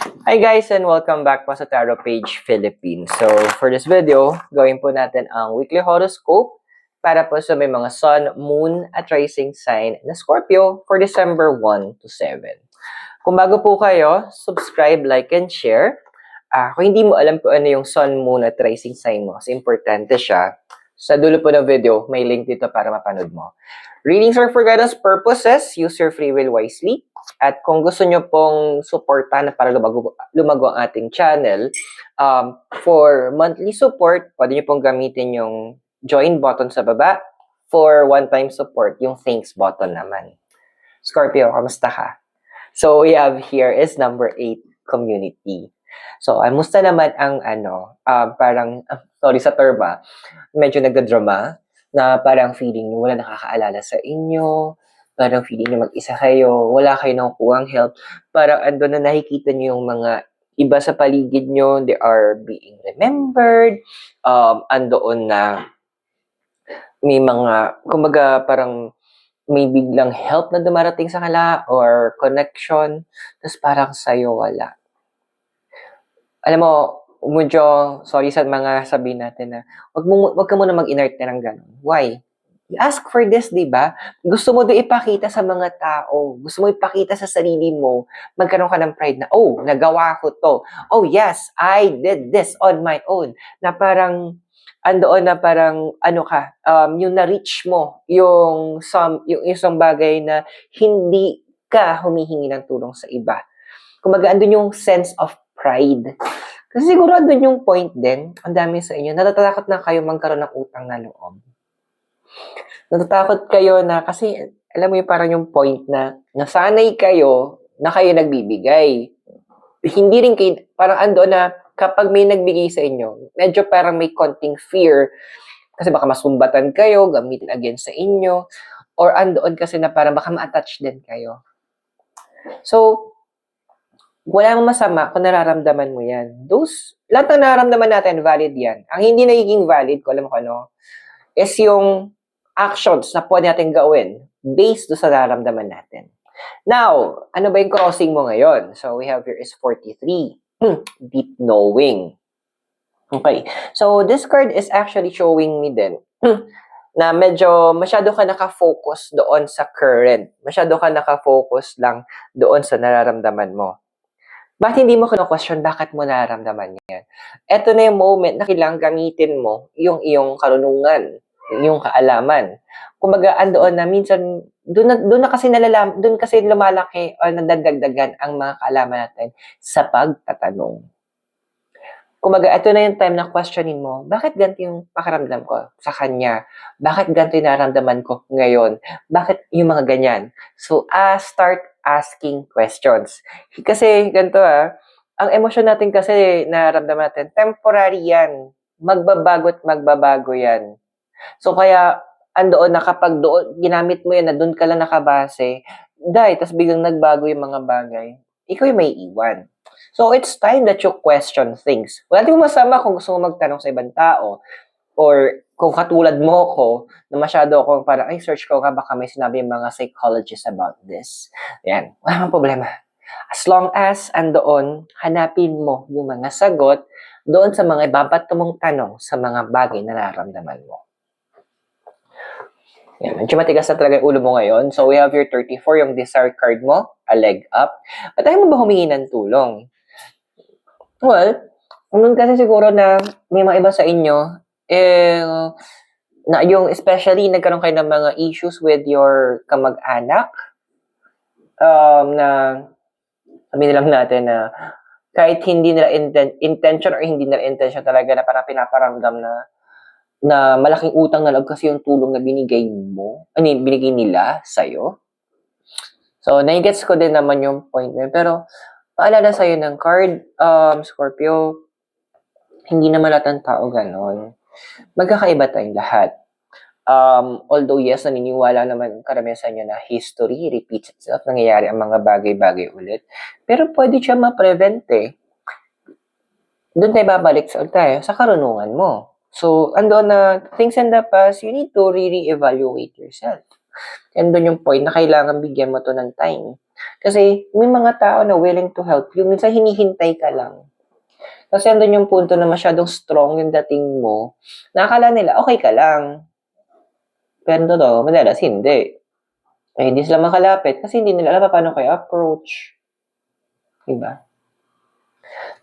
Hi guys and welcome back po sa Tarot Page Philippines. So for this video, gawin po natin ang weekly horoscope para po sa may mga sun, moon at rising sign na Scorpio for December 1 to 7. Kung bago po kayo, subscribe, like, and share. Kung hindi mo alam kung ano yung sun, moon at rising sign mo, kasi importante siya, sa dulo po ng video, may link dito para mapanood mo. Readings are for guidance purposes. Use your free will wisely. At kung gusto nyo pong suportahan para lumago ang ating channel, for monthly support, pwede nyo pong gamitin yung join button sa baba. For one-time support, yung thanks button naman. Scorpio, kamusta ka? So we have here is number 8, community. So, musta naman ang sorry sa term medyo nagda-drama, na parang feeling nyo wala nakakaalala sa inyo, parang feeling nyo mag-isa kayo, wala kayo nakukuhang help, parang ando na nakikita nyo yung mga iba sa paligid nyo, they are being remembered, andoon na may mga, kumbaga parang may biglang help na dumarating sa kanila or connection, tapos parang sa'yo wala. Alam mo, medyo sorry sa mga sabihin natin na wag ka muna mag-inert na ng ganun. Why? You ask for this, di ba? Gusto mo doon ipakita sa mga tao. Gusto mo ipakita sa sarili mo. Magkaroon ka ng pride na, oh, nagawa ko to. Oh, yes, I did this on my own. Na parang, andoon na parang, yung na-reach mo, yung isang bagay na hindi ka humihingi ng tulong sa iba. Kumaga, andun yung sense of pride. Kasi siguro andun yung point din, ang dami sa inyo, natatakot na kayo magkaroon ng utang na loob. Natatakot kayo na, kasi alam mo yung parang yung point na nasanay kayo na kayo nagbibigay. Hindi rin kayo, parang andun na kapag may nagbigay sa inyo, medyo parang may konting fear, kasi baka masumbatan kayo, gamitin against sa inyo, or andoon kasi na parang baka ma-attach din kayo. So, wala mong masama kung nararamdaman mo yan. Lahat ng nararamdaman natin, valid yan. Ang hindi nagiging valid, kung alam mo ano, is yung actions na pwede natin gawin based do sa nararamdaman natin. Now, ano ba yung crossing mo ngayon? So, we have here is 43. Deep knowing. Okay. So, this card is actually showing me din na medyo masyado ka nakafocus doon sa current. Masyado ka nakafocus lang doon sa nararamdaman mo. Bakit hindi mo kino-question bakit mo nararamdaman yan? Ito na yung moment na kailangang gamitin mo yung iyong karunungan, yung kaalaman. Kumbaga, andoon na minsan, doon kasi lumalaki o nadadagdagan ang mga kaalaman natin sa pagtatanong. Kumbaga, ito na yung time na questionin mo, bakit ganito yung pakiramdam ko sa kanya? Bakit ganito yung nararamdaman ko ngayon? Bakit yung mga ganyan? So, start asking questions. Kasi ganito ang emosyon natin kasi nararamdaman natin, temporary yan. Magbabago yan. So, kaya, andoon na kapag ginamit mo yan na doon ka lang nakabase, tapos biglang nagbago yung mga bagay, ikaw yung may iwan. So, it's time that you question things. Wala din masama kung gusto mo magtanong sa ibang tao or kung katulad mo ko na masyado akong parang, search ko nga baka may sinabi yung mga psychologists about this. Yan. Wala mang problema. As long as andoon, hanapin mo yung mga sagot doon sa mga ibabato mong tanong sa mga bagay na nararamdaman mo. Yan, medyo matigas na talaga yung ulo mo ngayon. So, we have your 34, yung desire card mo, a leg up. At ayaw mo ba humingi ng tulong? Well, nun kasi siguro na may mga iba sa inyo, na yung especially nagkaroon kayo ng mga issues with your kamag-anak, na sabihin lang natin na kahit hindi nila intention or hindi nila intention talaga na parang pinaparamdam na malaking utang na loob kasi yung tulong na binigay nila sa'yo. So, nai-gets ko din naman yung point na yun. Pero, paalala sa'yo ng card, Scorpio, hindi naman lahat ng tao ganon. Magkakaiba tayong lahat. Although yes, naniniwala naman karamihan sa inyo na history repeats itself, nangyayari ang mga bagay-bagay ulit. Pero pwede siya ma-prevent Doon tayo babalik tayo sa karunungan mo. So, andoon na things in the past, you need to really evaluate yourself. And doon yung point na kailangan bigyan mo to ng time. Kasi may mga tao na willing to help you. Minsan hinihintay ka lang. Kasi andun yung punto na masyadong strong yung dating mo. Nakakala nila, okay ka lang. Pero totoo, madalas hindi. Eh, hindi sila makalapit kasi hindi nila alam paano kayo approach. Diba?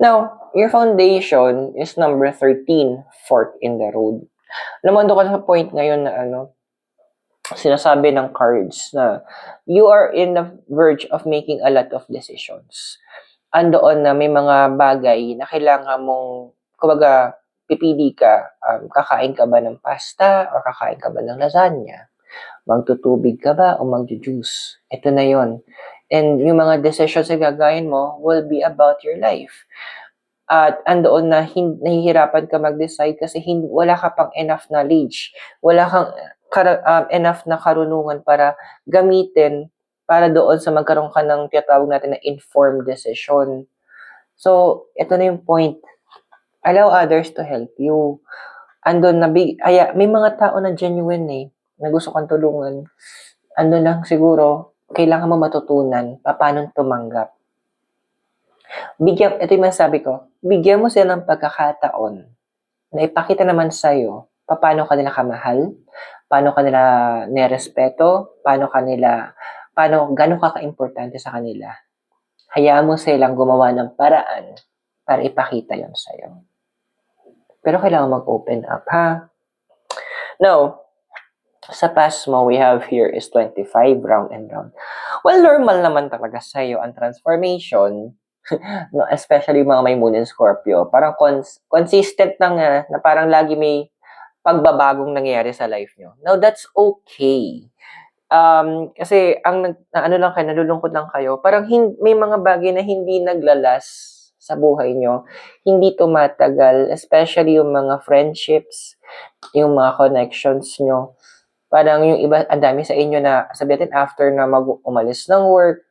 Now, your foundation is number 13, fork in the road. Alam mo, doon ka sa point ngayon na sinasabi ng cards na you are in the verge of making a lot of decisions. Andoon na may mga bagay na kailangan mong, kumbaga, pipili ka, kakain ka ba ng pasta or kakain ka ba ng lasagna? Magtutubig ka ba o magjujuice? Ito na yon. And yung mga decisions na gagawin mo will be about your life. At andoon na nahihirapan ka mag-decide kasi wala ka pang enough knowledge. Wala kang enough na karunungan para gamitin para doon sa magkaroon ka ng tinatawag natin na informed decision. So, ito na yung point. Allow others to help you. Andun na may mga tao na genuine na gusto kang tulungan. Andun lang siguro, kailangan mo matutunan paano tumanggap. Ito yung masasabi ko, bigyan mo sila ng pagkakataon na ipakita naman sa'yo paano ka nila kamahal, paano ka nila nerespeto, gano'n ka ka-importante sa kanila. Hayaan mo silang gumawa ng paraan para ipakita yon sa'yo. Pero kailangan mag-open up, ha? Now, sa past mo, we have here is 25, round and round. Well, normal naman talaga sa'yo ang transformation, no, especially mga may moon in Scorpio. Parang consistent na parang lagi may pagbabagong nangyayari sa life nyo. Now, that's okay. Kasi nalulungkot lang kayo. Parang may mga bagay na hindi naglalas sa buhay nyo. Hindi tumatagal, especially yung mga friendships, yung mga connections nyo. Parang yung iba, ang dami sa inyo na, sabihin after na umalis ng work,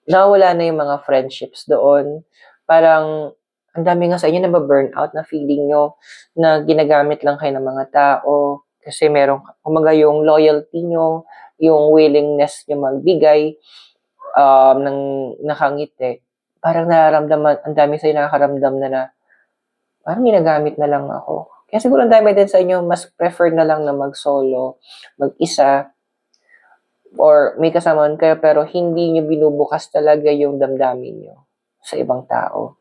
nawala na yung mga friendships doon. Parang, ang dami nga sa inyo na burnout na feeling nyo na ginagamit lang kayo ng mga tao kasi meron, kumaga yung loyalty nyo, yung willingness nyo magbigay ng nakangiti. Parang nararamdaman, ang dami sa inyo nakakaramdam na parang ginagamit na lang ako. Kaya siguro ang dami din sa inyo, mas prefer na lang na mag-solo, mag-isa, or may kasamahan kayo pero hindi nyo binubukas talaga yung damdamin nyo sa ibang tao.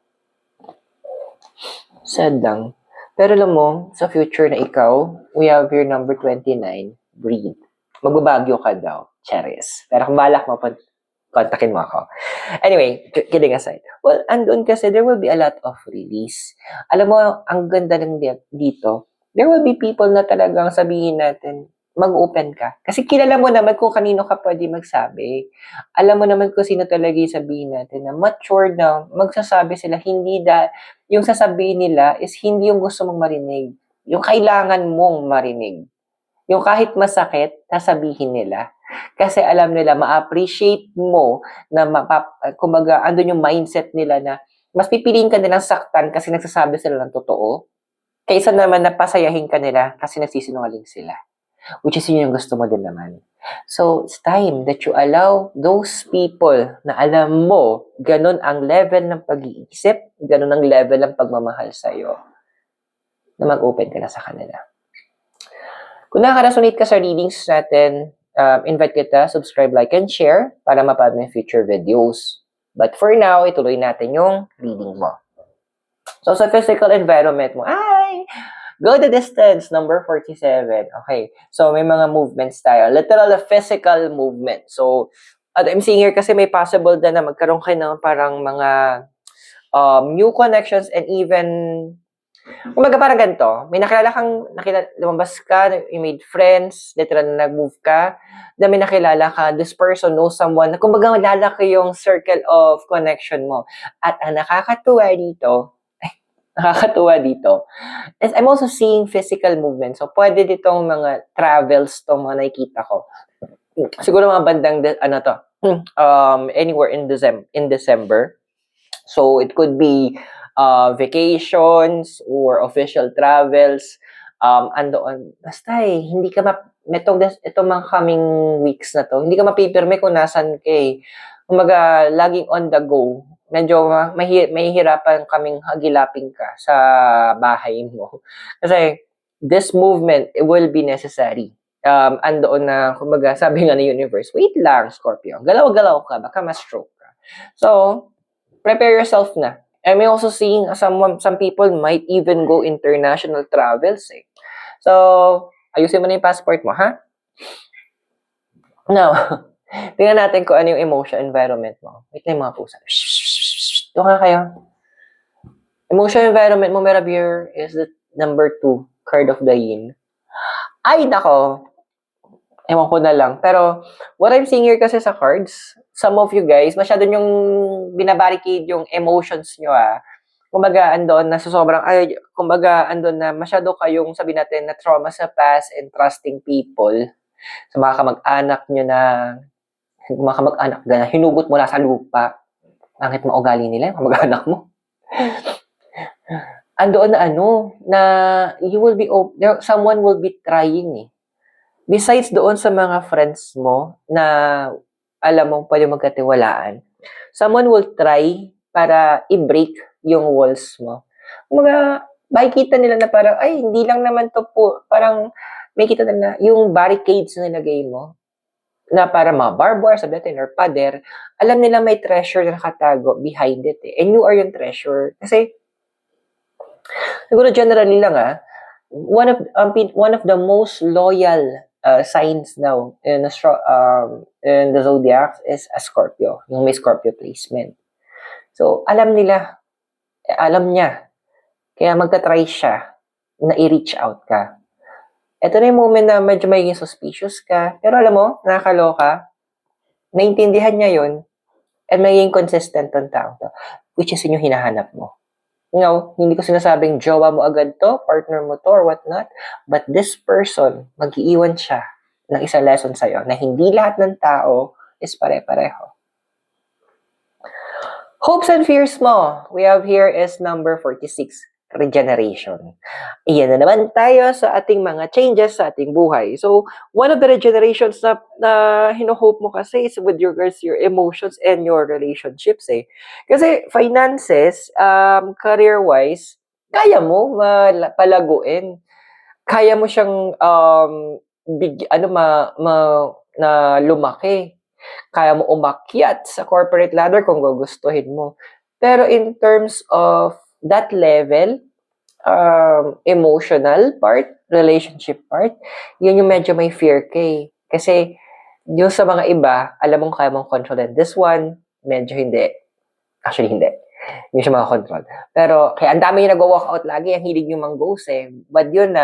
Sad lang. Pero alam mo, sa future na ikaw, we have here number 29, breathe. Magbabagyo ka daw, Charis. Pero kung balak mo, kontakin mo ako. Anyway, kidding aside. Well, andun kasi there will be a lot of release. Alam mo, ang ganda ng dito, there will be people na talagang sabihin natin, mag-open ka. Kasi kilala mo naman kung kanino ka pwede magsabi. Alam mo naman kung sino talaga yung sabihin natin na matured na magsasabi sila, yung sasabihin nila is hindi yung gusto mong marinig. Yung kailangan mong marinig. Yung kahit masakit, sasabihin nila. Kasi alam nila, ma-appreciate mo na kumbaga, andun yung mindset nila na mas pipiliin ka nilang saktan kasi nagsasabi sila ng totoo, kaysa naman napasayahin ka nila kasi nagsisinungaling sila. Which is yun yung gusto mo din naman. So, it's time that you allow those people na alam mo, ganun ang level ng pag-iisip, ganun ang level ng pagmamahal sa'yo, na mag-open ka na sa kanila. Kung nakaka-resonate ka sa readings natin, invite kita, subscribe, like, and share para mapanood mo yung future videos. But for now, ituloy natin yung reading mo. So, sa physical environment mo, go the distance, number 47. Okay, so may mga movements tayo. Literal physical movement. So, I'm seeing here kasi may possible na magkaroon kayo ng parang mga new connections and even kumbaga parang ganito, may lumabas ka, you made friends, literal na nag-move ka, then may nakilala ka, this person knows someone, kumbaga lalaki yung circle of connection mo. At ang nakakatuwa dito, is I'm also seeing physical movement. So, pwede ditong mga travels tong mga nakikita ko. Siguro mga bandang, anywhere in December. So, it could be vacations or official travels, andoon. Basta hindi ka itong mga coming weeks na to, hindi ka mapipirme kung nasan ka Kumbaga, laging on the go. Medyo mahihirapan kaming hagilapin ka sa bahay mo. Kasi, this movement, it will be necessary. Andoon na, kumbaga, sabi nga ng universe, wait lang, Scorpio. Galaw-galaw ka, baka ma-stroke ka. So, prepare yourself na. I'm also seeing some people might even go international travels eh. So, ayusin mo na yung passport mo, ha? Now, tingnan natin kung ano yung emotion environment mo. Wait na yung mga pusa. Ito nga kayo. Emotion environment mo, Merabir, is the number 2 card of the yin. Ay, nako. Ewan ko na lang. Pero, what I'm seeing here kasi sa cards, some of you guys, masyado yung binabarricade yung emotions nyo, Kumbaga, andon na sa sobrang, kumbaga, andon na masyado kayong, sabi natin, na trauma sa past and trusting people. Sa mga kamag-anak nyo na, mga kamag-anak na hinugot mo na sa lupa. Angit mo ugali nila, yung kamag-anak mo. Andoon na na you will be, someone will be trying Besides doon sa mga friends mo na alam mong pwede magkatiwalaan, someone will try para i-break yung walls mo. Mga makikita nila na parang, ay, hindi lang naman to po, parang may kita na yung barricades na nilagay mo, na para mga barbed wire, sabi natin, or pader, alam nila may treasure na nakatago behind it And you are yung treasure. Kasi, siguro generally lang one of the most loyal signs now in the zodiac is a Scorpio, yung may Scorpio placement. So, alam niya, kaya magta-try siya na i-reach out ka. Ito na yung moment na medyo magiging suspicious ka, pero alam mo, nakakaloka, naintindihan niya yun, and magiging consistent ang tao to, which is yung hinahanap mo. Hindi ko sinasabing jowa mo agad to, partner mo to, or whatnot. But this person, mag-iiwan siya ng isang lesson sa'yo na hindi lahat ng tao is pare-pareho. Hopes and fears mo. We have here is number 46, regeneration. Iyan na naman tayo sa ating mga changes sa ating buhay. So, one of the regenerations na hino-hope mo kasi is with regards to your emotions and your relationships Kasi finances, career-wise, kaya mo palaguin. Kaya mo siyang na lumaki. Kaya mo umakyat sa corporate ladder kung gugustuhin mo. Pero in terms of that level, emotional part, relationship part, yun yung medyo may fear ka Kasi, yung sa mga iba, alam mong kaya mong control. This one, medyo hindi. Actually, hindi. Hindi siya makakontrol. Pero, kaya ang dami yung nag-walk out lagi, ang hilig yung mang-goes But yun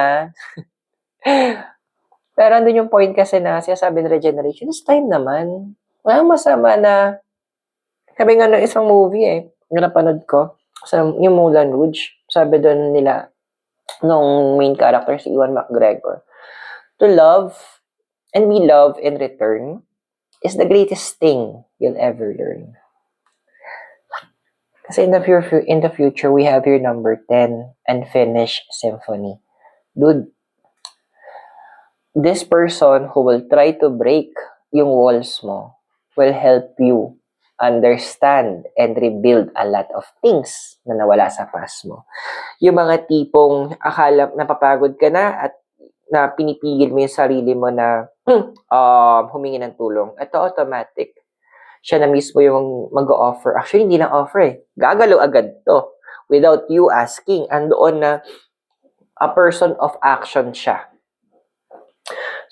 Pero andun yung point kasi na sinasabi ng regeneration, it's time naman. Walang masama na, sabi nga ng isang movie yung napanood ko, yung Moulin Rouge, sabi doon nila, nung main character si Ewan McGregor, to love and be loved in return is the greatest thing you'll ever learn. Kasi in the future, we have here number 10, Unfinished Symphony. Dude, this person who will try to break yung walls mo will help you understand and rebuild a lot of things na nawala sa past mo. Yung mga tipong akala napapagod ka na at na pinipigil mo yung sarili mo na humingi ng tulong. Ito automatic. Siya na mismo yung mag-offer. Actually, hindi lang offer Gagalaw agad to without you asking. Andoon na a person of action siya.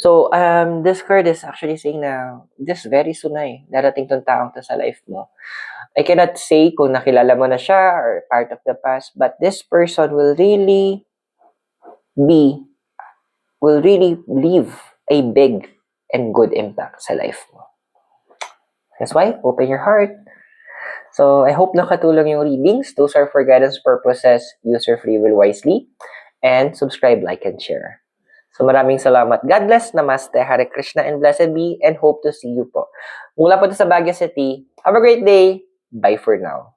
So, this card is actually saying na this very soon darating tong taong to sa life mo. I cannot say kung nakilala mo na siya or part of the past, but this person will really leave a big and good impact sa life mo. That's why, open your heart. So, I hope nakatulong yung readings. Those are for guidance purposes. Use your free will wisely. And subscribe, like, and share. So maraming salamat. God bless, Namaste, Hare Krishna, and blessed be, and hope to see you po. Mula po sa Baguio City. Have a great day. Bye for now.